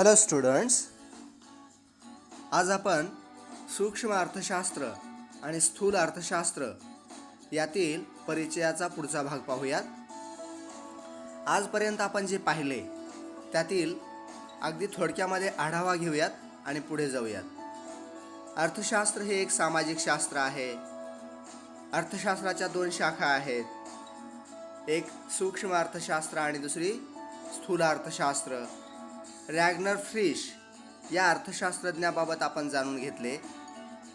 Hello students, आज आपण सूक्ष्म अर्थशास्त्र आणि स्थूल अर्थशास्त्र यातील परिचयाचा पुढचा भाग पाहूयात. आजपर्यंत आपण जे पाहिले त्यातील अगदी थोडक्यामध्ये आढावा घेऊयात आणि पुढे जाऊयात. अर्थशास्त्र हे एक सामाजिक शास्त्र आहे. अर्थशास्त्राच्या दोन शाखा आहेत, एक सूक्ष्म अर्थशास्त्र आणि दुसरी स्थूल अर्थशास्त्र. रॅग्नर फ्रिश या अर्थशास्त्रज्ञाबाबत आपण जाणून घेतले.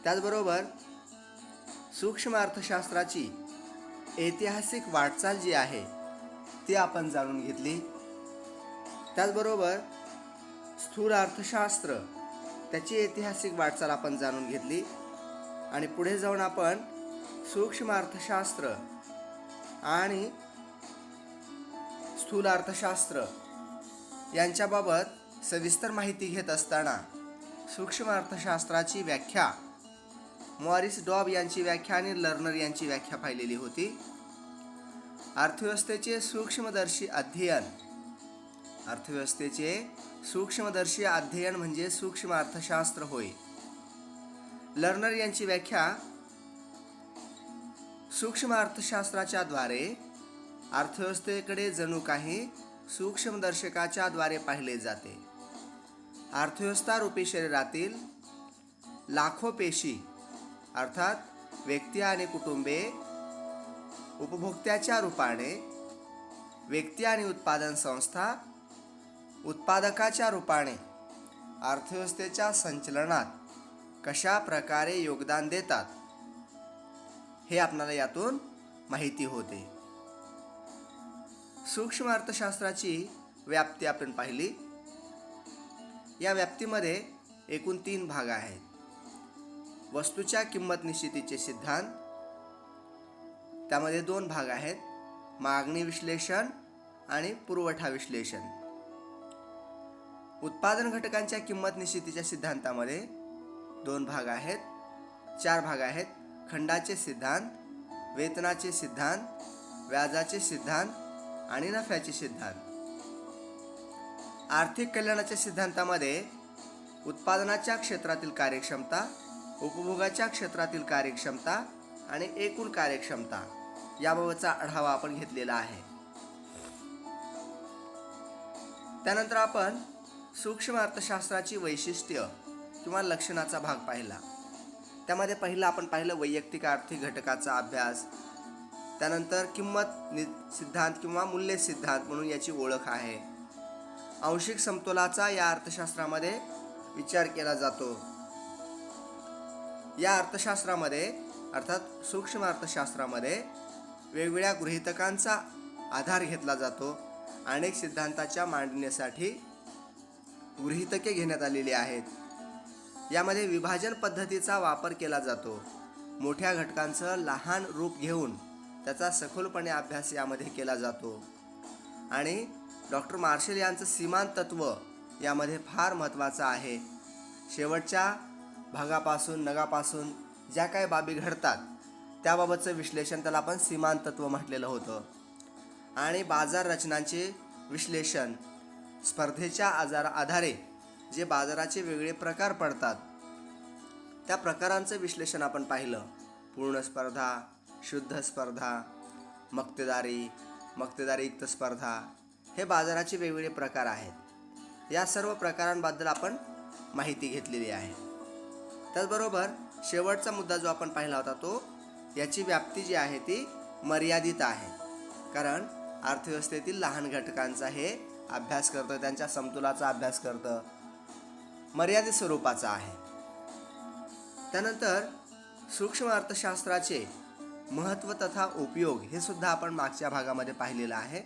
त्याचबरोबर सूक्ष्म अर्थशास्त्राची ऐतिहासिक वाटचाल जी आहे ती आपण जाणून घेतली. त्याचबरोबर स्थूल अर्थशास्त्र त्याची ऐतिहासिक वाटचाल आपण जाणून घेतली आणि पुढे जाऊन आपण सूक्ष्म अर्थशास्त्र आणि स्थूल अर्थशास्त्र यांच्याबाबत सविस्तर माहिती घेत असताना सूक्ष्म अर्थशास्त्राची व्याख्या मॉरिस डॉब यांची व्याख्या आणि लर्नर यांची व्याख्या पाहिलेली होती. अर्थव्यवस्थेचे सूक्ष्मदर्शी अध्ययन, अर्थव्यवस्थेचे सूक्ष्मदर्शी अध्ययन म्हणजे सूक्ष्म अर्थशास्त्र होय. लर्नर यांची व्याख्या, सूक्ष्म अर्थशास्त्राच्या द्वारे अर्थव्यवस्थेकडे जणू काही सूक्ष्मदर्शकाच्या द्वारे पाहिले जाते. अर्थव्यवस्था रूपी शरीरातील लाखो पेशी अर्थात व्यक्ती आणि कुटुंबे उपभोक्त्याच्या रूपाने, व्यक्ती आणि उत्पादन संस्था उत्पादकाच्या रूपाने अर्थव्यवस्थेच्या संचलनात कशा प्रकारे योगदान देतात हे आपल्याला यातून माहिती होते. सूक्ष्म अर्थशास्त्राची व्याप्ती आपण पाहिली. या व्याप्तीमध्ये एकूण 3 भाग आहेत. वस्तूच्या किंमत निश्चितीचे सिद्धांत, त्यामध्ये 2 भाग आहेत, मागणी विश्लेषण आणि पुरवठा विश्लेषण. उत्पादन घटकांच्या किंमत निश्चितीच्या सिद्धांतामध्ये 2 भाग आहेत, 4 भाग आहेत. खंडाचे सिद्धांत, वेतनाचे सिद्धांत, व्याजाचे सिद्धांत आणि नफ्याचे सिद्धांत. आर्थिक कल्याणाच्या सिद्धांतामध्ये उत्पादनाच्या क्षेत्रातील कार्यक्षमता, उपभोगाच्या क्षेत्रातील कार्यक्षमता आणि एकूण कार्यक्षमता याबाबतचा आढावा आपण घेतलेला आहे. त्यानंतर आपण सूक्ष्म अर्थशास्त्राची वैशिष्ट्य किंवा लक्षणाचा भाग पाहिला. त्यामध्ये पहिला आपण पाहिलं वैयक्तिक आर्थिक घटकाचा अभ्यास. त्यानंतर किंमत सिद्धांत किंवा मूल्य सिद्धांत म्हणून याची ओळख आहे. आंशिक समतोलाचा या अर्थशास्त्रामध्ये विचार केला जातो. या अर्थशास्त्रामध्ये अर्थात सूक्ष्म अर्थशास्त्रामध्ये वेगवेगळ्या गृहीतकांचा आधार घेतला जातो. अनेक सिद्धांताच्या मांडणीसाठी गृहीतके घेण्यात आलेली आहेत. यामध्ये विभाजन पद्धतीचा वापर केला जातो. मोठ्या घटकांचं लहान रूप घेऊन त्याचा सखोलपणे अभ्यास यामध्ये केला जातो. आणि डॉक्टर मार्शल यांचं सीमांत तत्व यामध्ये फार महत्त्वाचं आहे. शेवटच्या भागापासून नगापासून ज्या काही बाबी घडतात त्याबाबतचं विश्लेषण त्याला आपण सीमांत तत्व म्हटलेलं होतं. आणि बाजार रचनांचे विश्लेषण, स्पर्धेच्या आधारे जे बाजाराचे वेगळे प्रकार पडतात त्या प्रकारांचं विश्लेषण आपण पाहिलं. पूर्ण स्पर्धा, शुद्ध स्पर्धा, मक्तेदारीयुक्त स्पर्धा हे बाजाराचे वेगवेगळे प्रकार आहेत. या सर्व प्रकारांबद्दल आपण माहिती घेतलेली आहे. त्याचबरोबर शेवटचा मुद्दा जो आपण पाहिला होता तो याची व्याप्ती जी आहे ती मर्यादित आहे. कारण अर्थव्यवस्थेतील लहान घटकांचा हे अभ्यास करतं, त्यांच्या समतोलाचा अभ्यास करतं, मर्यादित स्वरूपाचा आहे. त्यानंतर सूक्ष्म अर्थशास्त्राचे महत्त्व तथा उपयोग हे सुद्धा आपण मागच्या भागामध्ये पाहिलेलं आहे.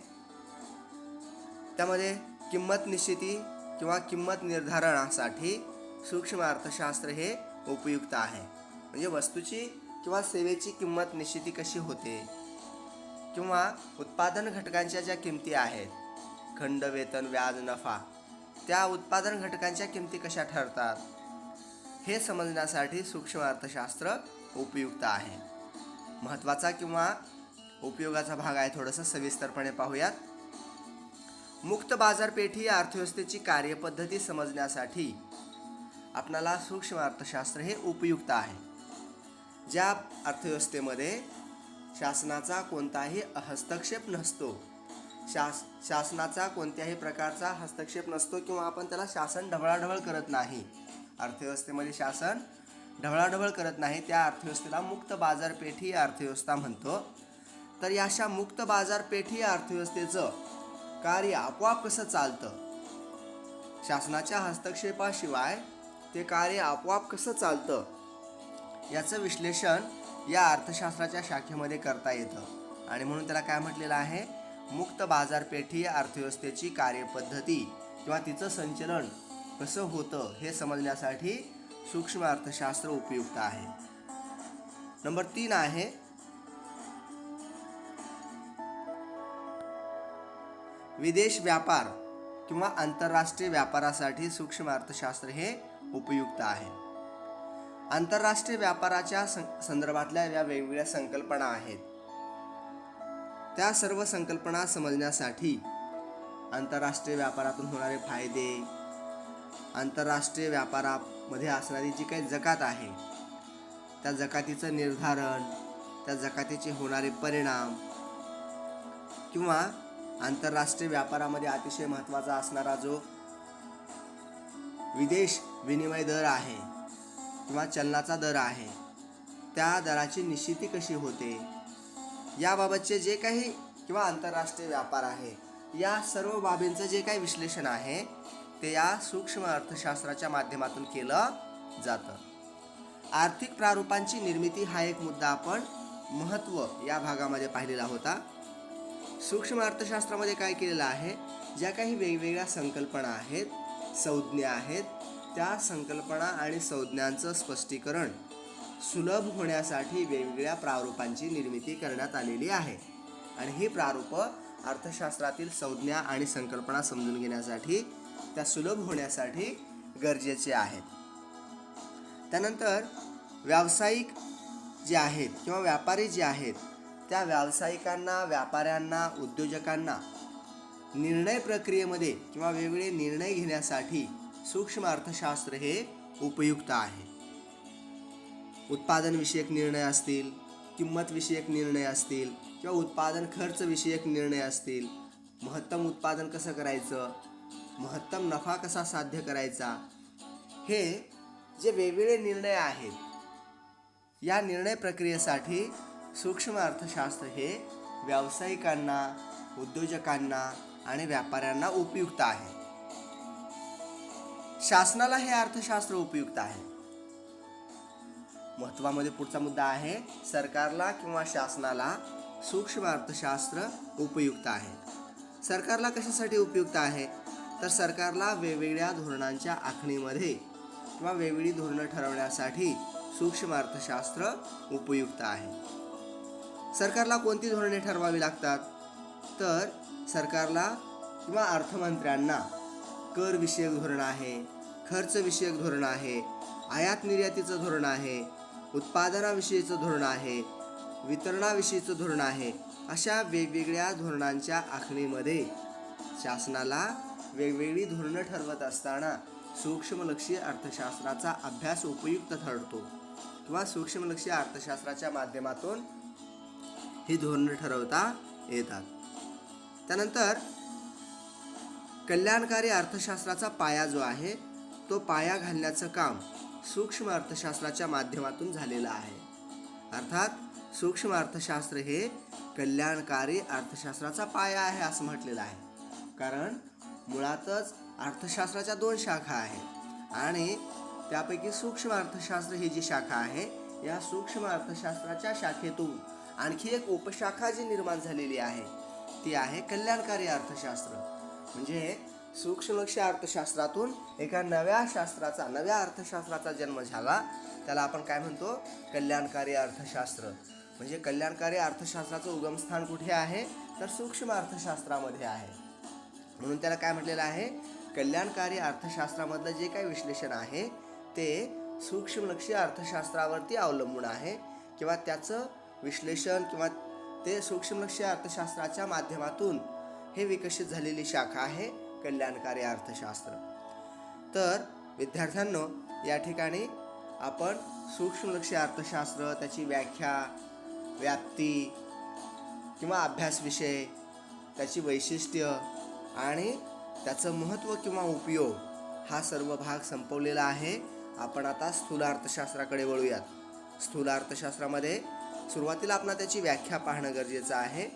त्यामध्ये किंमत निश्चिती किंवा किंमत निर्धारणासाठी सूक्ष्म अर्थशास्त्र हे उपयुक्त आहे. म्हणजे वस्तूची किंवा सेवेची किंमत निश्चिती कशी होते किंवा उत्पादन घटकांच्या ज्या किमती आहेत, खंड, वेतन, व्याज, नफा, त्या उत्पादन घटकांच्या किमती कशा ठरतात हे समजण्यासाठी सूक्ष्म अर्थशास्त्र उपयुक्त आहे. महत्त्वाचा किंवा उपयोगाचा भाग आहे. थोडंसं सविस्तरपणे पाहूयात. मुक्त बाजारपेठी या अर्थव्यवस्थेची कार्यपद्धती समजण्यासाठी आपणाला सूक्ष्म अर्थशास्त्र हे उपयुक्त आहे. ज्या अर्थव्यवस्थेमध्ये शासनाचा कोणताही हस्तक्षेप नसतो, शासनाचा कोणत्याही प्रकारचा हस्तक्षेप नसतो किंवा आपण त्याला शासन ढवळाढवळ करत नाही, अर्थव्यवस्थेमध्ये शासन ढवळाढवळ करत नाही, त्या अर्थव्यवस्थेला मुक्त बाजारपेठी अर्थव्यवस्था म्हणतो. तर या अशा मुक्त बाजारपेठी अर्थव्यवस्थेचं कार्य आपोआप कसं चालतं, शासनाच्या हस्तक्षेपाशिवाय ते कार्य आपोआप कसं चालतं, याचं विश्लेषण या अर्थशास्त्राच्या शाखेमध्ये करता येतं. आणि म्हणून त्याला काय म्हटलेलं आहे, मुक्त बाजारपेठी अर्थव्यवस्थेची कार्यपद्धती किंवा तिचं संचलन कसं होतं हे समजण्यासाठी सूक्ष्म अर्थशास्त्र उपयुक्त आहे. नंबर 3 आहे विदेश व्यापार किंवा आंतरराष्ट्रीय व्यापारासाठी सूक्ष्म अर्थशास्त्र हे उपयुक्त आहे. आंतरराष्ट्रीय व्यापाराच्या संदर्भातल्या या वेगवेगळ्या संकल्पना आहेत. त्या सर्व संकल्पना समजण्यासाठी आंतरराष्ट्रीय व्यापारातून होणारे फायदे, आंतरराष्ट्रीय व्यापारामध्ये असणारी जी काही जकात आहे त्या जकातीचं निर्धारण, त्या जकातीचे होणारे परिणाम किंवा आंतरराष्ट्रीय व्यापारामध्ये अतिशय महत्त्वाचा असणारा जो विदेश विनिमय दर आहे किंवा चलनाचा दर आहे, त्या दराची निश्चिती कशी होते, याबाबतचे जे काही किंवा आंतरराष्ट्रीय व्यापार आहे या सर्व बाबींचं जे काही विश्लेषण आहे ते या सूक्ष्म अर्थशास्त्राच्या माध्यमातून केलं जातं. आर्थिक प्रारूपांची निर्मिती हा एक मुद्दा आपण महत्त्व या भागामध्ये पाहिलेला होता. सूक्ष्म अर्थशास्त्रामध्ये काय केलेलं आहे, ज्या काही वेगवेगळ्या संकल्पना आहेत, संज्ञा आहेत, त्या संकल्पना आणि संज्ञांचं स्पष्टीकरण सुलभ होण्यासाठी वेगवेगळ्या प्रारूपांची निर्मिती करण्यात आलेली आहे. आणि ही प्रारूप अर्थशास्त्रातील संज्ञा आणि संकल्पना समजून घेण्यासाठी, त्या सुलभ होण्यासाठी गरजेचे आहेत. त्यानंतर व्यावसायिक जे आहेत किंवा व्यापारी जे आहेत त्या व्यावसायिकांना, व्यापाऱ्यांना, उद्योजकांना निर्णय प्रक्रियेमध्ये किंवा वेगवेगळे निर्णय घेण्यासाठी सूक्ष्म अर्थशास्त्र हे उपयुक्त आहे. उत्पादन विषयक निर्णय असतील, किंमत विषयक निर्णय असतील किंवा उत्पादन खर्च विषयक निर्णय असतील, महत्तम उत्पादन कसं करायचं, महत्तम नफा कसा साध्य करायचा, हे जे वेगवेगळे निर्णय आहेत या निर्णय प्रक्रियेसाठी सूक्ष्म अर्थशास्त्र हे व्यावसायिकांना, उद्योजकांना आणि व्यापाऱ्यांना उपयुक्त आहे. शासनाला हे अर्थशास्त्र उपयुक्त आहे. महत्त्वामध्ये पुढचा मुद्दा आहे, सरकारला किंवा शासनाला सूक्ष्म अर्थशास्त्र उपयुक्त आहे. सरकारला कशासाठी उपयुक्त आहे, तर सरकारला वेगवेगळ्या धोरणांच्या आखणीमध्ये किंवा वेगवेगळी धोरणं ठरवण्यासाठी सूक्ष्म अर्थशास्त्र उपयुक्त आहे. सरकारला कोणती धोरणे ठरवावी लागतात, तर सरकारला किंवा अर्थमंत्र्यांना कर विषयक धोरण आहे, खर्च विषयक धोरण आहे, आयात निर्यातीचं धोरण आहे, उत्पादनाविषयीचं धोरण आहे, वितरणाविषयीचं धोरण आहे. अशा वेगवेगळ्या धोरणांच्या आखणीमध्ये शासनाला वेगवेगळी धोरणं ठरवत असताना सूक्ष्मलक्षी अर्थशास्त्राचा अभ्यास उपयुक्त ठरतो किंवा सूक्ष्मलक्षी अर्थशास्त्राच्या माध्यमातून ही धोरणं ठरवता येतात. त्यानंतर कल्याणकारी अर्थशास्त्राचा पाया जो आहे तो पाया घालण्याचं काम सूक्ष्म अर्थशास्त्राच्या माध्यमातून झालेलं आहे. अर्थात सूक्ष्म अर्थशास्त्र हे कल्याणकारी अर्थशास्त्राचा पाया आहे असं म्हटलेलं आहे. कारण मुळातच अर्थशास्त्राच्या 2 शाखा आहेत आणि त्यापैकी सूक्ष्म अर्थशास्त्र ही जी शाखा आहे, या सूक्ष्म अर्थशास्त्राच्या शाखेतून आणखी एक उपशाखा जी निर्माण झालेली आहे ती आहे कल्याणकारी अर्थशास्त्र. म्हणजे सूक्ष्मलक्षी अर्थशास्त्रातून एका नव्या अर्थशास्त्राचा जन्म झाला, त्याला आपण काय म्हणतो, कल्याणकारी अर्थशास्त्र. म्हणजे कल्याणकारी अर्थशास्त्राचं उगमस्थान कुठे आहे, तर सूक्ष्म अर्थशास्त्रामध्ये आहे. म्हणून त्याला काय म्हटलेलं आहे, कल्याणकारी अर्थशास्त्रामधलं जे काही विश्लेषण आहे ते सूक्ष्मलक्षी अर्थशास्त्रावरती अवलंबून आहे किंवा त्याचं विश्लेषण किंवा ते सूक्ष्मलक्षी अर्थशास्त्राच्या माध्यमातून हे विकसित झालेली शाखा आहे कल्याणकारी अर्थशास्त्र. तर विद्यार्थ्यांनो, या ठिकाणी आपण सूक्ष्मलक्षी अर्थशास्त्र, त्याची व्याख्या, व्याप्ती किंवा अभ्यास विषय, त्याची वैशिष्ट्य आणि त्याचं महत्त्व किंवा उपयोग हा सर्व भाग संपवलेला आहे. आपण आता स्थूल अर्थशास्त्राकडे वळूयात. स्थूल अर्थशास्त्रामध्ये सुरुवातीला आपण त्याची व्याख्या पाहणं गरजेचं आहे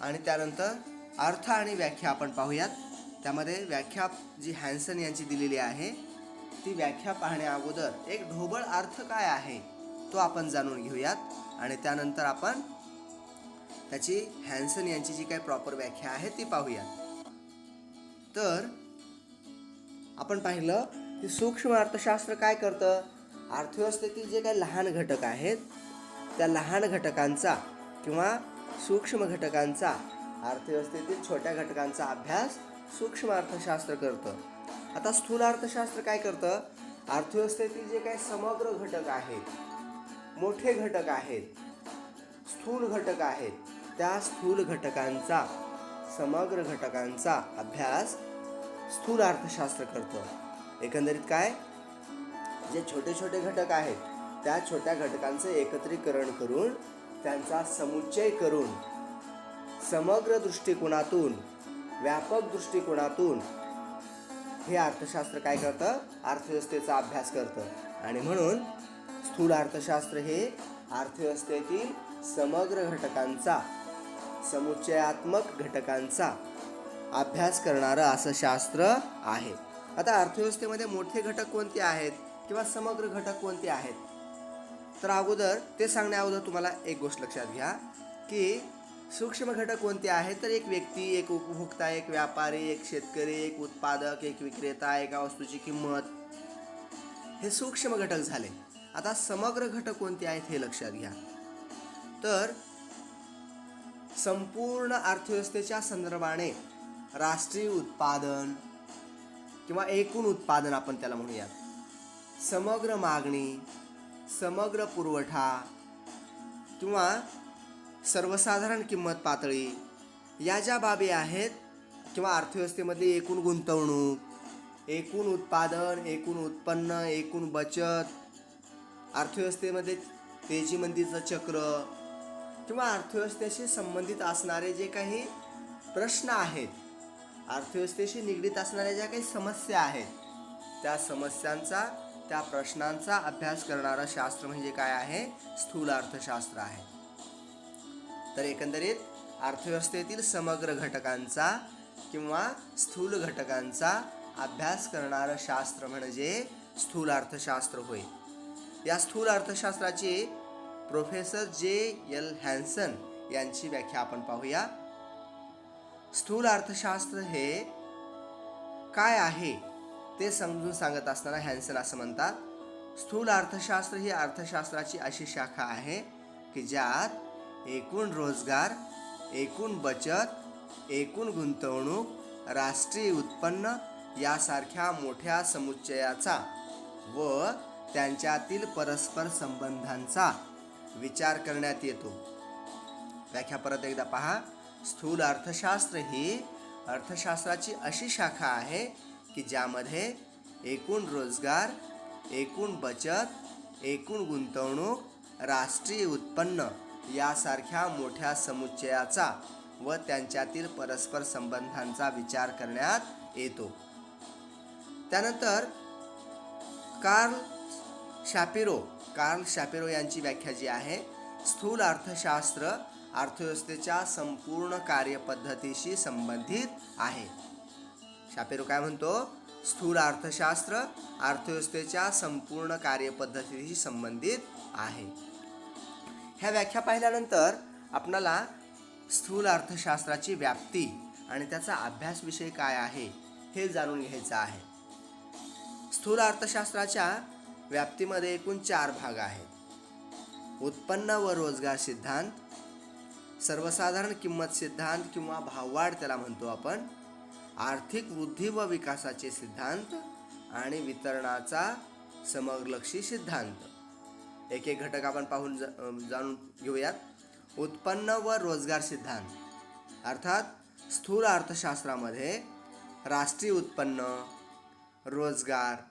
आणि त्यानंतर अर्थ आणि व्याख्या आपण पाहूयात. त्यामध्ये व्याख्या जी हॅन्सन यांची दिलेली आहे ती व्याख्या पाहण्या अगोदर एक ढोबळ अर्थ काय आहे तो आपण जाणून घेऊयात आणि त्यानंतर आपण त्याची हॅन्सन यांची जी काही प्रॉपर व्याख्या आहे ती पाहूयात. तर आपण पाहिलं की सूक्ष्म अर्थशास्त्र काय करतं, अर्थव्यवस्थेतील जे काही लहान घटक आहेत त्या लहान घटकांचा किंवा सूक्ष्म घटकांचा, अर्थव्यवस्थेतील छोट्या घटकांचा अभ्यास सूक्ष्म अर्थशास्त्र करतं. आता स्थूल अर्थशास्त्र काय करतं, अर्थव्यवस्थेतील जे काही समग्र घटक आहेत, मोठे घटक आहेत, स्थूल घटक आहेत, त्या स्थूल घटकांचा, समग्र घटकांचा अभ्यास स्थूल अर्थशास्त्र करतं. एकंदरीत काय, जे छोटे छोटे घटक आहेत त्या छोट्या घटकांचं एकत्रीकरण करून त्यांचा समुच्चय करून समग्र दृष्टिकोनातून, व्यापक दृष्टिकोनातून हे अर्थशास्त्र काय करतं, अर्थव्यवस्थेचा अभ्यास करतं. आणि म्हणून स्थूल अर्थशास्त्र हे अर्थव्यवस्थेतील समग्र घटकांचा, समुच्चयात्मक घटकांचा अभ्यास करणारं असं शास्त्र आहे. आता अर्थव्यवस्थेमध्ये मोठे घटक कोणते आहेत किंवा समग्र घटक कोणते आहेत, तर अगोदर ते सांगण्या अगोदर तुम्हाला एक गोष्ट लक्षात घ्या की सूक्ष्म घटक कोणते आहेत, तर एक व्यक्ती, एक उपभोक्ता, एक व्यापारी, एक शेतकरी, एक उत्पादक, एक विक्रेता, एका वस्तूची किंमत, हे सूक्ष्म घटक झाले. आता समग्र घटक कोणते आहेत हे लक्षात घ्या. तर संपूर्ण अर्थव्यवस्थेच्या संदर्भाने राष्ट्रीय उत्पादन किंवा एकूण उत्पादन आपण त्याला म्हणूयात, समग्र मागणी, समग्र पुरवठा किंवा सर्वसाधारण किंमत पातळी, या ज्या बाबी आहेत किंवा अर्थव्यवस्थेमधली एकूण गुंतवणूक, एकूण उत्पादन, एकूण उत्पन्न, एकूण बचत, अर्थव्यवस्थेमध्ये तेजी मंदीचं चक्र किंवा अर्थव्यवस्थेशी संबंधित असणारे जे काही प्रश्न आहेत, अर्थव्यवस्थेशी निगडीत असणाऱ्या ज्या काही समस्या आहेत, त्या समस्यांचा, त्या प्रश्नांचा अभ्यास करणारं शास्त्र म्हणजे काय आहे, स्थूल अर्थशास्त्र आहे. तर एकंदरीत अर्थव्यवस्थेतील समग्र घटकांचा किंवा स्थूल घटकांचा अभ्यास करणारं शास्त्र म्हणजे स्थूल अर्थशास्त्र होय. या स्थूल अर्थशास्त्राची प्रोफेसर J.L. हॅन्सन यांची व्याख्या आपण पाहूया. स्थूल अर्थशास्त्र हे काय आहे ते समजून सांगत असताना हॅन्सन असं म्हणतात, स्थूल अर्थशास्त्र ही अर्थशास्त्राची अशी शाखा आहे की ज्यात एकूण रोजगार, एकूण बचत, एकूण गुंतवणूक, राष्ट्रीय उत्पन्न यासारख्या मोठ्या समुच्चयाचा व त्यांच्यातील परस्पर संबंधांचा विचार करण्यात येतो. व्याख्या परत एकदा पहा. स्थूल अर्थशास्त्र ही अर्थशास्त्राची अशी शाखा आहे की ज्यामध्ये एकूण रोजगार, एकूण बचत, एकूण गुंतवणूक, राष्ट्रीय उत्पन्न यासारख्या मोठ्या समुच्चयाचा व त्यांच्यातील परस्पर संबंधांचा विचार करण्यात येतो. त्यानंतर कार्ल शापिरो यांची व्याख्या जी आहे, स्थूल अर्थशास्त्र अर्थव्यवस्थेच्या संपूर्ण कार्यपद्धतीशी संबंधित आहे. शापिरो काय म्हणतो, स्थूल अर्थशास्त्र अर्थव्यवस्थेच्या संपूर्ण कार्यपद्धतीशी संबंधित आहे. ह्या व्याख्या पाहिल्यानंतर आपणाला स्थूल अर्थशास्त्राची व्याप्ती आणि त्याचा अभ्यास विषय काय आहे हे जाणून घ्यायचं आहे. स्थूल अर्थशास्त्राच्या व्याप्तीमध्ये एकूण 4 भाग आहेत. उत्पन्न व रोजगार सिद्धांत, सर्वसाधारण किंमत सिद्धांत किंवा भाववाढ त्याला म्हणतो आपण, आर्थिक वृद्धी व विकासाचे सिद्धांत आणि वितरणाचा समग्रलक्षी सिद्धांत. एक एक घटक आपण पाहून जाणून घेऊयात. उत्पन्न व रोजगार सिद्धांत. अर्थात स्थूल अर्थशास्त्रामध्ये राष्ट्रीय उत्पन्न, रोजगार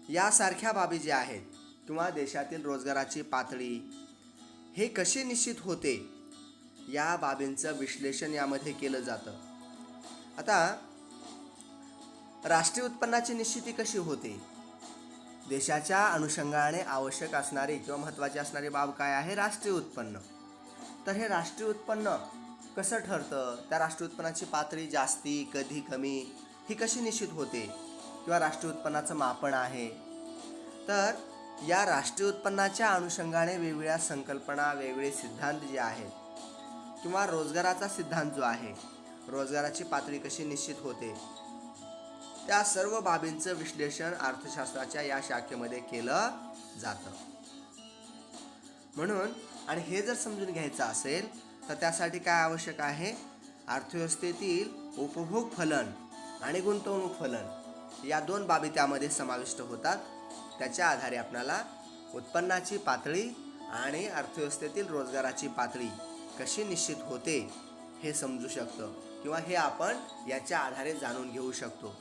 यासारख्या बाबी ज्या आहेत किंवा देशातील रोजगाराची पातळी हे कसे निश्चित होते या बाबींचं विश्लेषण यामध्ये केलं जातं. आता राष्ट्रीय उत्पन्नाची निश्चिती कशी होते? देशाच्या अनुषंगाने आवश्यक असणारी किंवा महत्त्वाची असणारी बाब काय आहे? राष्ट्रीय उत्पन्न. तर हे राष्ट्रीय उत्पन्न कसं ठरतं? त्या राष्ट्रीय उत्पन्नाची पातळी जास्ती कधी कमी ही कशी निश्चित होते किंवा राष्ट्रीय उत्पन्नाचं मापन आहे? तर या राष्ट्रीय उत्पन्नाच्या अनुषंगाने वेगवेगळ्या संकल्पना, वेगवेगळे सिद्धांत जे आहेत किंवा रोजगाराचा सिद्धांत जो आहे, रोजगाराची पातळी कशी निश्चित होते, त्या सर्व बाबींचं विश्लेषण अर्थशास्त्राच्या या शाखेमध्ये केलं जातं. म्हणून आणि हे जर समजून घ्यायचं असेल तर त्यासाठी काय आवश्यक आहे? अर्थव्यवस्थेतील उपभोग फलन आणि गुंतवणूक फलन या दोन बाबी त्यामध्ये समाविष्ट होतात. त्याच्या आधारे आपल्याला उत्पन्नाची पातळी आणि अर्थव्यवस्थेतील रोजगाराची पातळी कशी निश्चित होते हे समजू शकतं किंवा हे आपण याच्या आधारे जाणून घेऊ शकतो.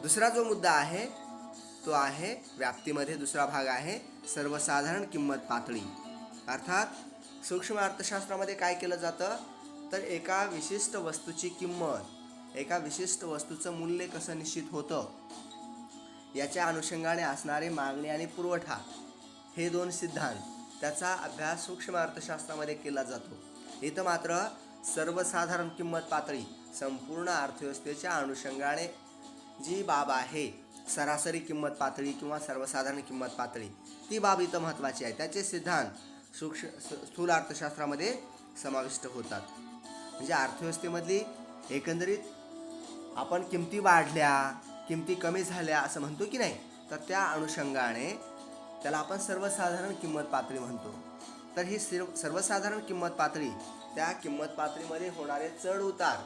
दुसरा जो मुद्दा आहे तो आहे व्याप्तीमध्ये दुसरा भाग आहे सर्वसाधारण किंमत पातळी. अर्थात सूक्ष्म अर्थशास्त्रामध्ये काय केलं जातं तर एका विशिष्ट वस्तूची किंमत, एका विशिष्ट वस्तूचं मूल्य कसं निश्चित होतं याच्या अनुषंगाने असणारे मागणी आणि पुरवठा हे दोन सिद्धांत त्याचा अभ्यास सूक्ष्म अर्थशास्त्रामध्ये केला जातो. इथं मात्र सर्वसाधारण किंमत पातळी संपूर्ण अर्थव्यवस्थेच्या अनुषंगाने जी बाब आहे, सरासरी किंमत पातळी किंवा सर्वसाधारण किंमत पातळी, ती बाब इथं महत्त्वाची आहे. त्याचे सिद्धांत स्थूल अर्थशास्त्रामध्ये समाविष्ट होतात. म्हणजे अर्थव्यवस्थेमधली एकंदरीत आपण किमती वाढल्या, किमती कमी झाल्या असं म्हणतो की नाही, तर त्या अनुषंगाने त्याला आपण सर्वसाधारण किंमत पातळी म्हणतो. तर ही सर्वसाधारण किंमत पातळी, त्या किंमत पातळीमध्ये होणारे चढ उतार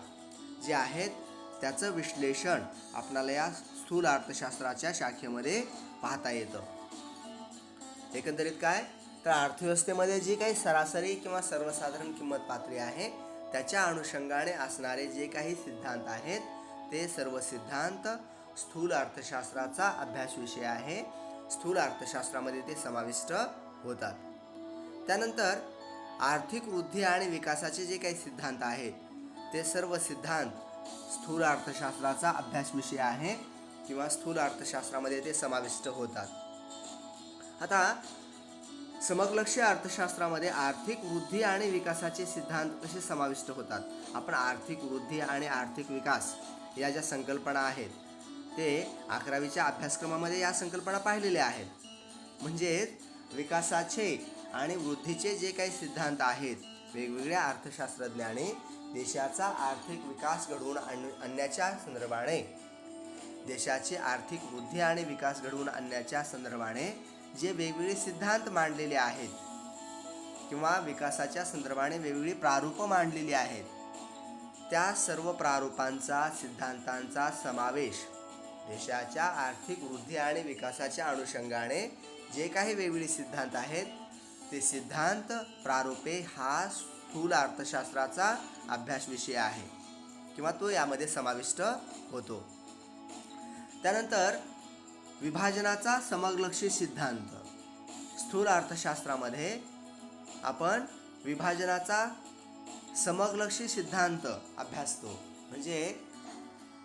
जे आहेत त्याचं विश्लेषण आपल्याला या स्थूल अर्थशास्त्राच्या शाखेमध्ये पाहता येतं. एकंदरीत काय तर अर्थव्यवस्थेमध्ये जी काही सरासरी किंवा सर्वसाधारण किंमत पातळी आहे त्याच्या अनुषंगाने असणारे जे काही सिद्धांत आहेत ते सर्व सिद्धांत स्थूल अर्थशास्त्राचा अभ्यास विषय आहे. स्थूल अर्थशास्त्रामध्ये ते समाविष्ट होतात. त्यानंतर आर्थिक वृद्धी आणि विकासाचे जे काही सिद्धांत आहेत ते सर्व सिद्धांत स्थूल अर्थशास्त्राचा अभ्यास विषय आहे किंवा स्थूल अर्थशास्त्रामध्ये ते समाविष्ट होतात. आता समकक्ष अर्थशास्त्रामध्ये आर्थिक वृद्धी आणि विकासाचे सिद्धांत कसे समाविष्ट होतात? आपण आर्थिक वृद्धी आणि आर्थिक विकास या ज्या संकल्पना आहेत ते 11वीच्या अभ्यासक्रमामध्ये या संकल्पना पाहिलेल्या आहेत. म्हणजेच विकासाचे आणि वृद्धीचे जे काही सिद्धांत आहेत वेगवेगळ्या अर्थशास्त्रज्ञांनी देशाचा आर्थिक विकास घडवून आणण्याच्या संदर्भाने, देशाची आर्थिक वृद्धी आणि विकास घडवून आणण्याच्या संदर्भाने जे वेगवेगळे सिद्धांत मांडलेले आहेत किंवा विकासाच्या संदर्भाने वेगवेगळी प्रारूपं मांडलेली आहेत, त्या सर्व प्रारूपांचा, सिद्धांतांचा समावेश देशाच्या आर्थिक वृद्धी आणि विकासाच्या अनुषंगाने जे काही वेगवेगळे सिद्धांत आहेत ते सिद्धांत प्रारूपे हा स्थूल अर्थशास्त्राचा अभ्यास विषय आहे किंवा तो यामध्ये समाविष्ट होतो. त्यानंतर विभाजनाचा समलक्षी सिद्धांत. स्थूल अर्थशास्त्रामध्ये आपण विभाजनाचा समलक्षी सिद्धांत अभ्यासतो. म्हणजे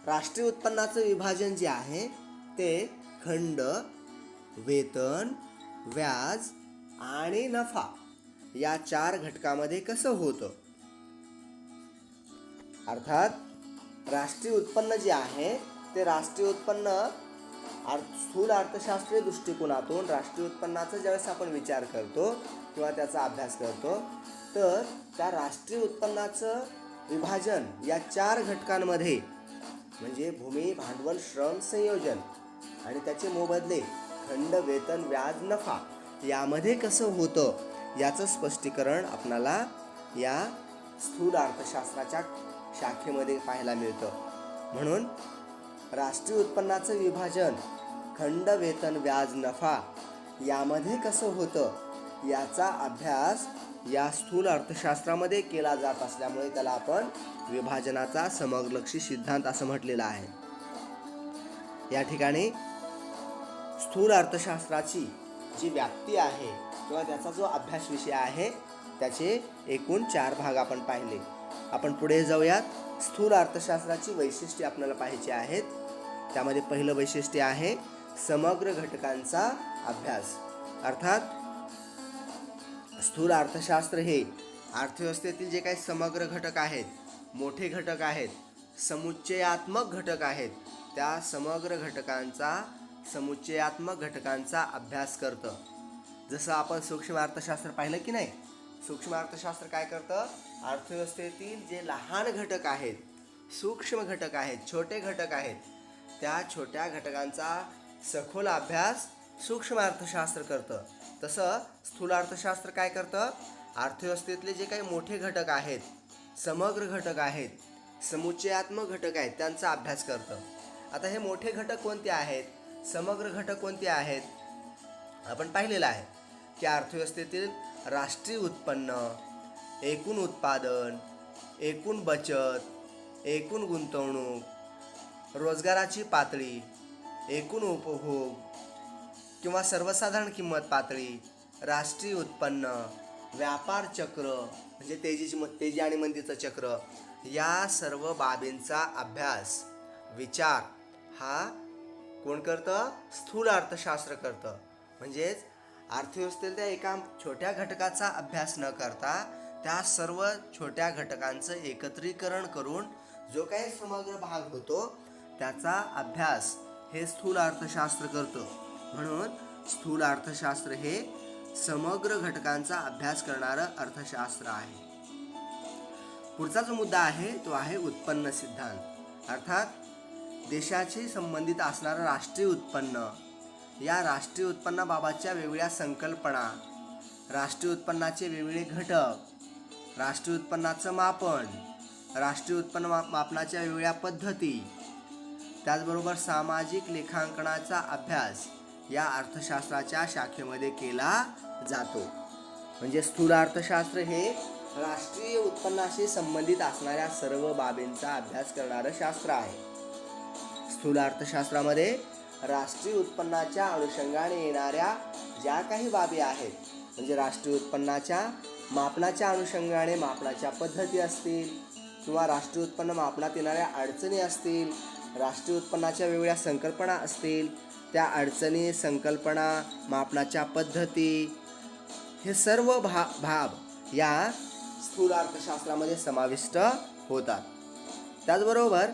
राष्ट्रीय उत्पन्नाचं विभाजन जे आहे ते खंड, वेतन, व्याज आणि नफा या 4 घटकामध्ये कसं होतं. अर्थात राष्ट्रीय उत्पन्न जे आहे ते राष्ट्रीय उत्पन्न स्थूल अर्थशास्त्रीय दृष्टिकोनातून राष्ट्रीय उत्पन्नाचा ज्यावेळेस आपण विचार करतो किंवा त्याचा अभ्यास करतो तर त्या राष्ट्रीय उत्पन्नाचं विभाजन या 4 घटकांमध्ये म्हणजे भूमी, भांडवल, श्रम, संयोजन आणि त्याचे मोबदले खंड, वेतन, व्याज, नफा यामध्ये कसं होतं याचं स्पष्टीकरण आपल्याला या स्थूल अर्थशास्त्राच्या शाखेमध्ये पाहायला मिळतं. म्हणून राष्ट्रीय उत्पन्नाचं विभाजन खंड, वेतन, व्याज, नफा यामध्ये कसं होतं याचा अभ्यास या स्थूल अर्थशास्त्रामध्ये केला जात असल्यामुळे त्याला आपण विभाजनाचा समलक्षी सिद्धांत असं म्हटलेलं आहे. या ठिकाणी स्थूल अर्थशास्त्राची जी व्याप्ती आहे किंवा त्याचा जो अभ्यास विषय आहे त्याचे एकूण 4 भाग आपण पाहिले. आपण पुढे जाऊयात. स्थूल अर्थशास्त्राची वैशिष्ट्ये आपल्याला पाहायची आहेत. त्यामध्ये पहिलं वैशिष्ट्य आहे समग्र घटकांचा अभ्यास. अर्थात स्थूल अर्थशास्त्र हे अर्थव्यवस्थेतील जे काही समग्र घटक आहेत, मोठे घटक आहेत, समुच्चयात्मक घटक आहेत, त्या समग्र घटकांचा समुच्चयात्मक घटकांचा अभ्यास करतं. जसं आपण सूक्ष्म अर्थशास्त्र पाहिलं की नाही. सूक्ष्म अर्थशास्त्र काय करतं? अर्थव्यवस्थेतील जे लहान घटक आहेत, सूक्ष्म घटक आहेत, छोटे घटक आहेत, त्या छोट्या घटकांचा सखोल अभ्यास सूक्ष्म अर्थशास्त्र करतं. तसं स्थूल अर्थशास्त्र काय करतं? अर्थव्यवस्थेतले जे काही मोठे घटक आहेत, समग्र घटक आहेत, समुच्चयात्मक घटक आहेत, त्यांचा अभ्यास करतं. आता हे मोठे घटक कोणते आहेत, समग्र घटक कोणते आहेत? आपण पाहिलेलं आहे की अर्थव्यवस्थेतील राष्ट्रीय उत्पन्न, एकूण उत्पादन, एकूण बचत, एकूण गुंतवणूक, रोजगाराची पातळी, एकूण उपभोग किंवा सर्वसाधारण किंमत पातळी, राष्ट्रीय उत्पन्न, व्यापार चक्र म्हणजे तेजी आणि मंदीचं चक्र, या सर्व बाबींचा अभ्यास, विचार हा कोण करतं? स्थूल अर्थशास्त्र करतं. म्हणजेच अर्थव्यवस्थेतल्या एका छोट्या घटकाचा अभ्यास न करता त्या सर्व छोट्या घटकांचं एकत्रीकरण करून जो काही समग्र भाग होतो त्याचा अभ्यास हे स्थूल अर्थशास्त्र करतं. म्हणून स्थूल अर्थशास्त्र हे समग्र घटकांचा अभ्यास करणारं अर्थशास्त्र आहे. पुढचा जो मुद्दा आहे तो आहे उत्पन्न सिद्धांत. अर्थात देशाशी संबंधित असणारं राष्ट्रीय उत्पन्न, या राष्ट्रीय उत्पन्नाबाबतच्या वेगवेगळ्या संकल्पना, राष्ट्रीय उत्पन्नाचे वेगवेगळे घटक, राष्ट्रीय उत्पन्नाचं मापन, राष्ट्रीय उत्पन्न मापनाच्या वेगवेगळ्या पद्धती, त्याचबरोबर सामाजिक लेखांकनाचा अभ्यास या अर्थशास्त्राच्या शाखेमध्ये केला जातो. म्हणजे स्थूल अर्थशास्त्र हे राष्ट्रीय उत्पन्नाशी संबंधित असणाऱ्या सर्व बाबींचा अभ्यास करणारं शास्त्र आहे. स्थूल अर्थशास्त्रामध्ये राष्ट्रीय उत्पन्नाच्या अनुषंगाने येणाऱ्या ज्या काही बाबी आहेत, म्हणजे राष्ट्रीय उत्पन्नाच्या मापनाच्या अनुषंगाने मापनाच्या पद्धती असतील किंवा राष्ट्रीय उत्पन्न मापनात येणाऱ्या अडचणी असतील, राष्ट्रीय उत्पन्नाच्या वेगवेगळ्या संकल्पना असतील, त्या अडचणी, संकल्पना, मापनाच्या पद्धती, हे सर्व भाग या स्थूल अर्थशास्त्रामध्ये समाविष्ट होतात. त्याचबरोबर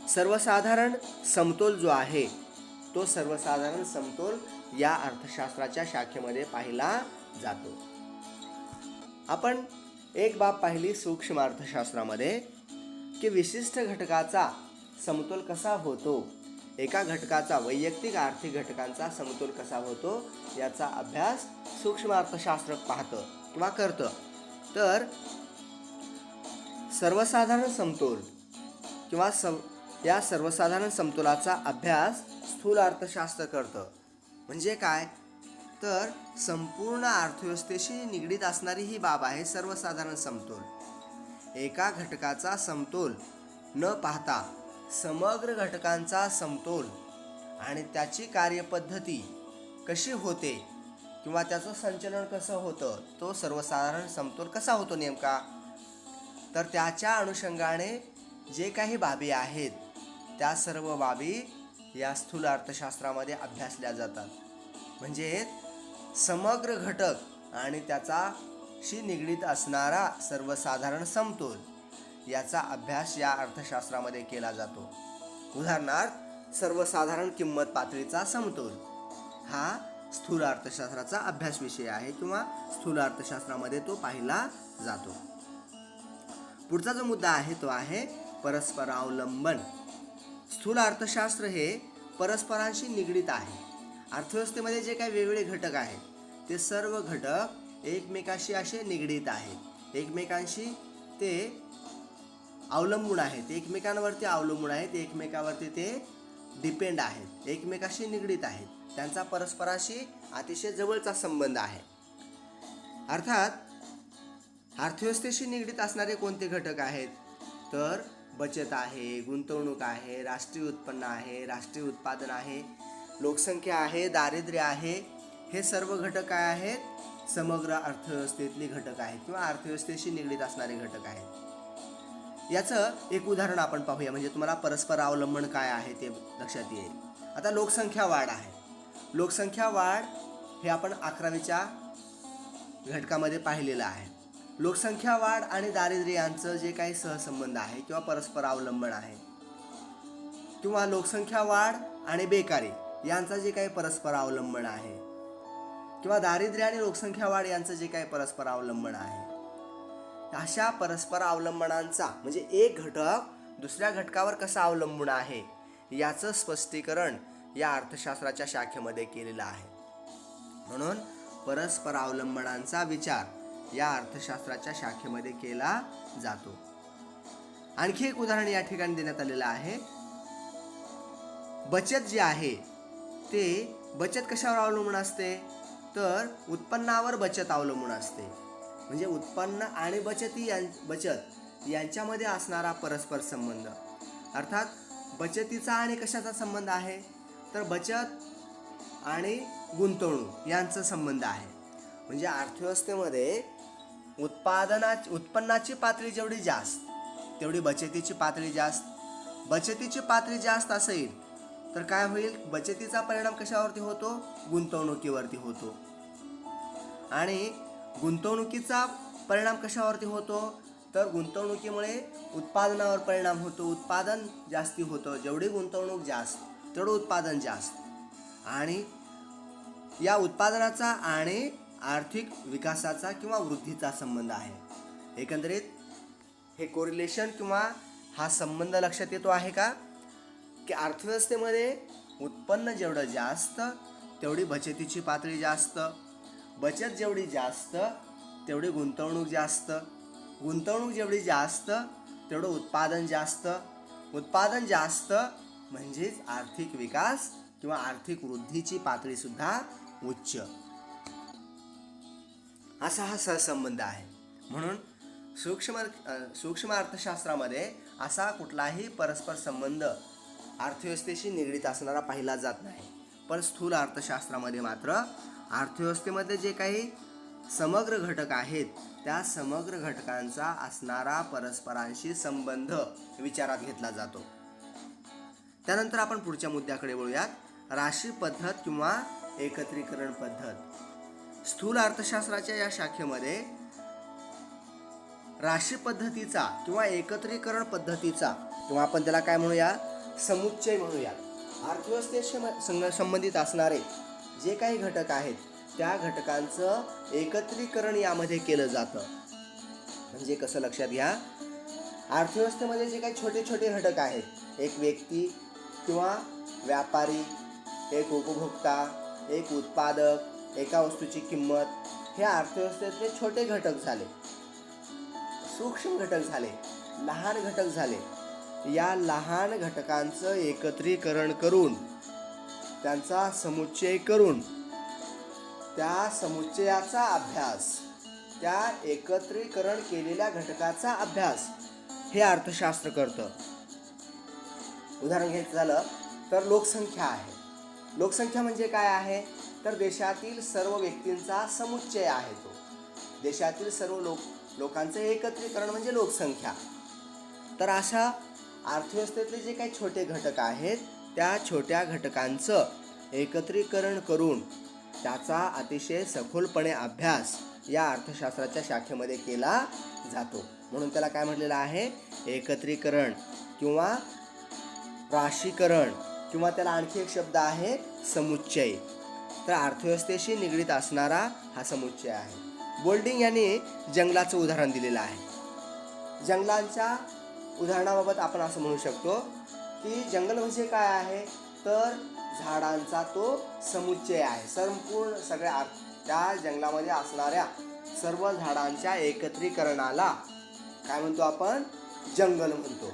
सर्वसाधारण समतोल जो आहे तो सर्वसाधारण समतोल या अर्थशास्त्राच्या शाखेमध्ये पाहिला जातो. आपण एक बाब पाहिली सूक्ष्म अर्थशास्त्रामध्ये की विशिष्ट घटकाचा समतोल कसा होतो, एका घटकाचा, वैयक्तिक आर्थिक घटकांचा समतोल कसा होतो याचा अभ्यास सूक्ष्म अर्थशास्त्र पाहतं किंवा करतं. तर सर्वसाधारण समतोल किंवा या सर्वसाधारण समतोलाचा अभ्यास स्थूल अर्थशास्त्र करतं. म्हणजे काय? तर संपूर्ण अर्थव्यवस्थेशी निगडीत असणारी ही बाब आहे सर्वसाधारण समतोल. एका घटकाचा समतोल न पाहता समग्र घटकांचा समतोल आणि त्याची कार्यपद्धती कशी होते किंवा त्याचं संचलन कसं होतं, तो सर्वसाधारण समतोल कसा होतो नेमका, तर त्याच्या अनुषंगाने जे काही बाबी आहेत त्या सर्व बाबी या स्थूल अर्थशास्त्रामध्ये अभ्यासल्या जातात. म्हणजे समग्र घटक आणि त्याच्याशी निगडीत असणारा सर्वसाधारण समतोल याचा अभ्यास या अर्थशास्त्रामध्ये केला जातो. उदाहरणार्थ सर्वसाधारण किंमत पातळीचा समतोल हा स्थूल अर्थशास्त्राचा अभ्यास विषय आहे किंवा स्थूल अर्थशास्त्रामध्ये तो पाहिला जातो. पुढचा जो मुद्दा आहे तो आहे परस्परावलंबन. स्थूल अर्थशास्त्र हे परस्परांशी निगडीत आहे. अर्थव्यवस्थेमध्ये जे काही वेगवेगळे घटक आहेत ते सर्व घटक एकमेकाशी असे निगडीत आहेत, एकमेकांशी ते अवलंबून आहेत, एकमेकांवरती अवलंबून आहेत, एकमेकावरती ते डिपेंड आहेत, एकमेकाशी निगडीत आहेत, त्यांचा परस्पराशी अतिशय जवळचा संबंध आहे. अर्थात अर्थव्यवस्थेशी निगडीत असणारे कोणते घटक आहेत, तर बचत आहे, गुंतवणूक आहे, राष्ट्रीय उत्पन्न आहे, राष्ट्रीय उत्पादन आहे, लोकसंख्या आहे, दारिद्र्य आहे. हे सर्व घटक काय आहेत, समग्र अर्थव्यवस्थेतले घटक आहेत किंवा अर्थव्यवस्थेशी निगडीत असणारे घटक आहेत. याचं एक उदाहरण आपण पाहूया, म्हणजे तुम्हाला परस्पर अवलंबन काय आहे ते लक्षात येईल. आता लोकसंख्या वाढ आहे. लोकसंख्या वाढ हे आपण 11वीच्या घटकामध्ये पाहिलेलं आहे. लोकसंख्या वाढ आणि दारिद्र्य यांचं जे काही सहसंबंध आहे किंवा परस्पर अवलंबन आहे, किंवा लोकसंख्या वाढ आणि बेकारी यांचा जे काही परस्पर अवलंबन आहे, किंवा दारिद्र्य आणि लोकसंख्या वाढ यांचं जे काही परस्पर अवलंबन आहे, अशा परस्पर अवलंबनांचा म्हणजे एक घटक दुसऱ्या घटकावर कसा अवलंबून आहे याचं स्पष्टीकरण या अर्थशास्त्राच्या शाखेमध्ये केलेलं आहे. म्हणून परस्पर अवलंबनांचा विचार या अर्थशास्त्राच्या शाखेमध्ये केला जातो. आणखी एक उदाहरण या ठिकाणी देण्यात आलेलं आहे. बचत जे आहे ते बचत कशावर अवलंबून असते, तर उत्पन्नावर बचत अवलंबून असते. म्हणजे उत्पन्न आणि बचत यांच्यामध्ये असणारा परस्पर संबंध, अर्थात बचतीचा आणि कशाचा संबंध आहे, तर बचत आणि गुंतवणूक यांचा संबंध आहे. म्हणजे अर्थव्यवस्थेमध्ये उत्पन्नाची पातळी जेवढी जास्त तेवढी बचतीची पातळी जास्त. बचतीची पातळी जास्त असेल तर काय होईल, बचतीचा परिणाम कशावरती होतो, गुंतवणुकीवरती होतो. आणि गुंतवणुकीचा परिणाम कशावरती होतो, तर गुंतवणुकीमुळे उत्पादनावर परिणाम होतो. उत्पादन जास्ती होतं, जेवढी गुंतवणूक जास्त तेवढं उत्पादन जास्त. आणि या उत्पादनाचा आणि आर्थिक विकासाचा किंवा वृद्धीचा संबंध आहे. एकंदरीत हे कोरिलेशन किंवा हा संबंध लक्षात येतो आहे का, की अर्थव्यवस्थेमध्ये उत्पन्न जेवढं जास्त तेवढी बचतीची पातळी जास्त, बचत जेवढी जास्त तेवढी गुंतवणूक जास्त, गुंतवणूक जेवढी जास्त तेवढं उत्पादन जास्त, उत्पादन जास्त म्हणजेच आर्थिक विकास किंवा आर्थिक वृद्धीची पातळी सुद्धा उच्च. असा हा सहसंबंध आहे. म्हणून सूक्ष्म अर्थशास्त्रामध्ये असा कुठलाही परस्पर संबंध अर्थव्यवस्थेशी निगडीत असणारा पाहिला जात नाही. पण स्थूल अर्थशास्त्रामध्ये मात्र अर्थव्यवस्थेमध्ये जे काही समग्र घटक आहेत त्या समग्र घटकांचा असणारा परस्परांशी संबंध विचारात घेतला जातो. त्यानंतर आपण पुढच्या मुद्द्याकडे वळूयात. राशी पद्धत किंवा एकत्रीकरण पद्धत. स्थूल अर्थशास्त्राच्या या शाखेमध्ये राशी पद्धतीचा किंवा एकत्रीकरण पद्धतीचा किंवा आपण त्याला काय म्हणूया, समुच्चय म्हणूया, अर्थव्यवस्थेशी संबंधित असणारे जे काही घटक आहेत त्या घटकांचं एकत्रीकरण यामध्ये केलं जातं. म्हणजे कसं, लक्षात घ्या, अर्थव्यवस्थेमध्ये जे काही छोटे छोटे घटक आहेत, एक व्यक्ती किंवा व्यापारी, एक उपभोक्ता, एक उत्पादक, एका वस्तूची किंमत, हे अर्थव्यवस्थेतले छोटे घटक झाले, सूक्ष्म घटक झाले, लहान घटक झाले. या लहान घटकांचं एकत्रीकरण करून त्यांचा समुच्चय करून त्या समुच्चयाचा अभ्यास, त्या एकत्रीकरण केलेल्या घटकाचा अभ्यास हे अर्थशास्त्र करतं. उदाहरण घ्यायचं झालं तर लोकसंख्या आहे. लोकसंख्या म्हणजे काय आहे, तर देशातील सर्व व्यक्तींचा समुच्चय आहे तो. देशातील सर्व लोकांचं एकत्रीकरण म्हणजे लोकसंख्या. तर अशा अर्थव्यवस्थेतले जे काही छोटे घटक आहेत त्या छोट्या घटकांचं एकत्रीकरण करून त्याचा अतिशय सखोलपणे अभ्यास या अर्थशास्त्राच्या शाखेमध्ये केला जातो. म्हणून त्याला काय म्हटलेलं आहे, एकत्रीकरण किंवा राशीकरण, किंवा त्याला आणखी एक शब्द आहे समुच्चय. तर अर्थव्यवस्थेशी निगडीत असणारा हा समुच्चय आहे. बोल्डिंग यांनी जंगलाचं उदाहरण दिलेलं आहे. जंगलांच्या उदाहरणाबाबत आपण असं म्हणू शकतो की जंगल म्हणजे काय आहे, तर झाडांचा तो समुच्चय आहे. संपूर्ण सगळ्या त्या जंगलामध्ये असणाऱ्या सर्व झाडांच्या एकत्रीकरणाला काय म्हणतो आपण, जंगल म्हणतो.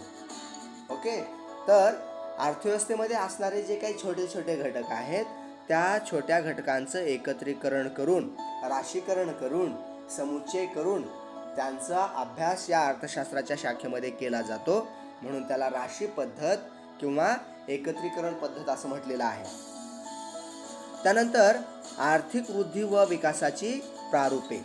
ओके. तर अर्थव्यवस्थेमध्ये असणारे जे काही छोटे छोटे घटक आहेत त्या छोट्या घटकांचं एकत्रीकरण करून, राशीकरण करून समुच्चय करून त्यांचा अभ्यास या अर्थशास्त्राच्या शाखेमध्ये केला जातो, म्हणून त्याला राशी पद्धत किंवा एकत्रीकरण पद्धत असं म्हटलेलं आहे. त्यानंतर आर्थिक वृद्धी व विकासाची प्रारूपे.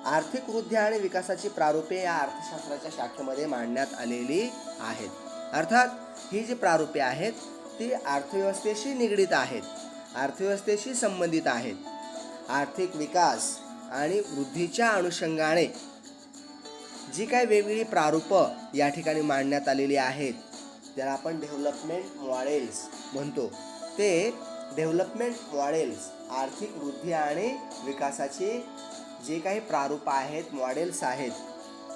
आर्थिक वृद्धी आणि विकासाची प्रारूपे या अर्थशास्त्राच्या शाखेमध्ये मांडण्यात आलेली आहेत. अर्थात ही जी प्रारूपे आहेत ती अर्थव्यवस्थेशी निगडीत आहेत, अर्थव्यवस्थेशी संबंधित आहेत. आर्थिक विकास आणि वृद्धीच्या अनुषंगाने जी काही वेगवेगळी प्रारूपं या ठिकाणी मांडण्यात आलेली आहेत त्याला आपण डेव्हलपमेंट मॉडेल्स म्हणतो. ते डेव्हलपमेंट मॉडेल्स आर्थिक वृद्धी आणि विकासाची जे काही प्रारूप आहेत, मॉडेल्स आहेत,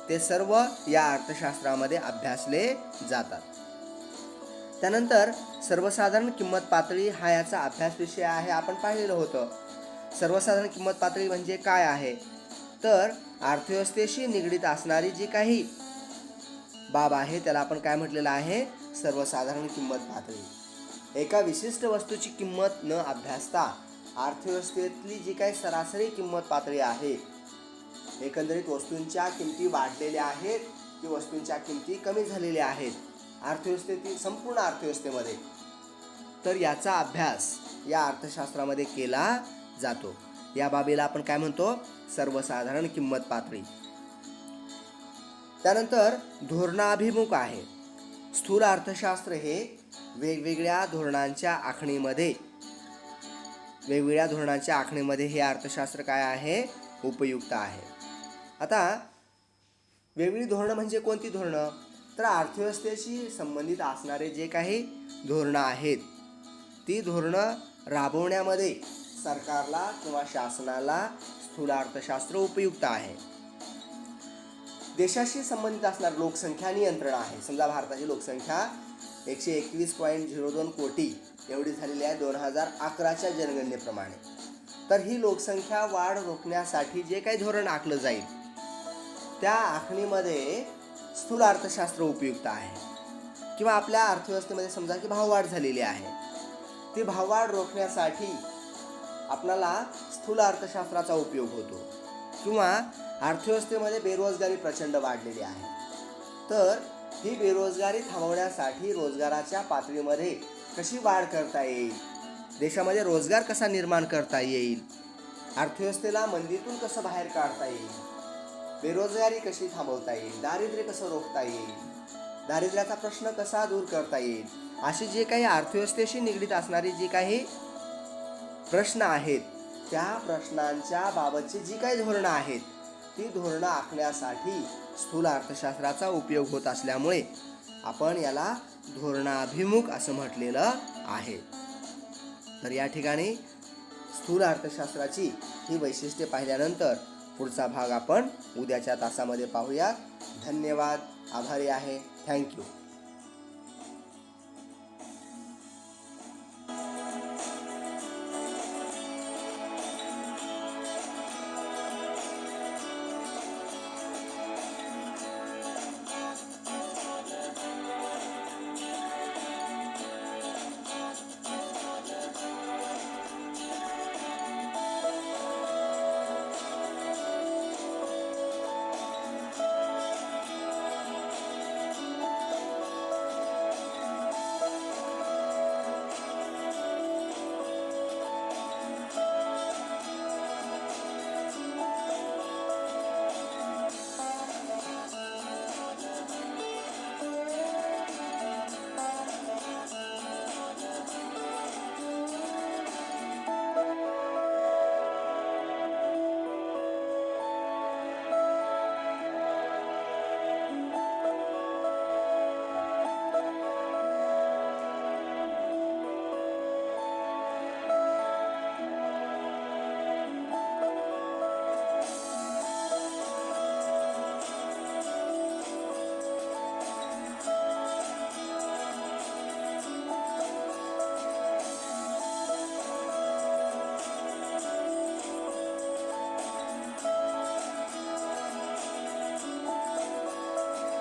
ते सर्व या अर्थशास्त्रामध्ये अभ्यासले जातात. त्यानंतर सर्वसाधारण किंमत पातळी हा याचा अभ्यास विषय आहे. आपण पाहिलेलं होतं. सर्वसाधारण किंमत पातळी म्हणजे काय आहे, तर अर्थव्यवस्थेशी निगडीत असणारी जी काही बाब आहे त्याला आपण काय म्हटलेलं आहे, सर्वसाधारण किंमत पातळी. एका विशिष्ट वस्तूची किंमत न अभ्यासता अर्थव्यवस्थेतली जी काही सरासरी किंमत पातळी आहे, एकंदरीत वस्तूंच्या किमती वाढलेल्या आहेत की वस्तूंच्या किमती कमी झालेल्या आहेत अर्थव्यवस्थेतील संपूर्ण अर्थव्यवस्थेमध्ये, तर याचा अभ्यास या अर्थशास्त्रामध्ये केला जातो. या बाबीला आपण काय म्हणतो, सर्वसाधारण किंमत पातळी. त्यानंतर धोरणाभिमुख आहे. स्थूल अर्थशास्त्र हे वेगवेगळ्या धोरणांच्या आखणीमध्ये हे अर्थशास्त्र काय आहे, उपयुक्त आहे. आता वेगळी धोरणं म्हणजे कोणती धोरणं, तर अर्थव्यवस्थेशी संबंधित असणारे जे काही धोरणं आहेत ती धोरणं राबवण्यामध्ये सरकारला किंवा शासनाला स्थूल अर्थशास्त्र उपयुक्त आहे. देशाशी संबंधित असणारी लोकसंख्या नियंत्रण आहे. समजा भारताची लोकसंख्या 121.02 कोटी एवढी झालेली आहे 2011च्या जनगणनेप्रमाणे. तर ही लोकसंख्या वाढ रोखण्यासाठी जे काही धोरण आखलं जाईल त्या आखणीमध्ये स्थूल अर्थशास्त्र उपयुक्त आहे. किंवा आपल्या अर्थव्यवस्थेमध्ये समजा की भाववाढ झालेली आहे, ती भाववाढ रोखण्यासाठी आपल्याला स्थूल अर्थशास्त्राचा उपयोग होतो. किंवा अर्थव्यवस्थेमध्ये बेरोजगारी प्रचंड वाढलेली आहे, तर ही बेरोजगारी थांबवण्यासाठी रोजगाराच्या पातळीमध्ये कशी वाढ करता येईल, देशामध्ये रोजगार कसा निर्माण करता येईल, अर्थव्यवस्थेला मंदीतून कसं बाहेर काढता येईल, बेरोजगारी कशी थांबवता येईल, दारिद्र्य कसं रोखता येईल, दारिद्र्याचा प्रश्न कसा दूर करता येईल, अशी जे काही अर्थव्यवस्थेशी निगडीत असणारी जी काही प्रश्न आहेत त्या प्रश्नांच्या बाबतची जी काही धोरणं आहेत ती धोरणं आखण्यासाठी स्थूल अर्थशास्त्राचा उपयोग होत असल्यामुळे आपण याला धोरणाभिमुख असं म्हटलेलं आहे. तर या ठिकाणी स्थूल अर्थशास्त्राची ही वैशिष्ट्ये पाहिल्यानंतर पुढचा भाग आपण उद्याच्या तासामध्ये पाहूया. धन्यवाद. आभारी आहे. थँक्यू.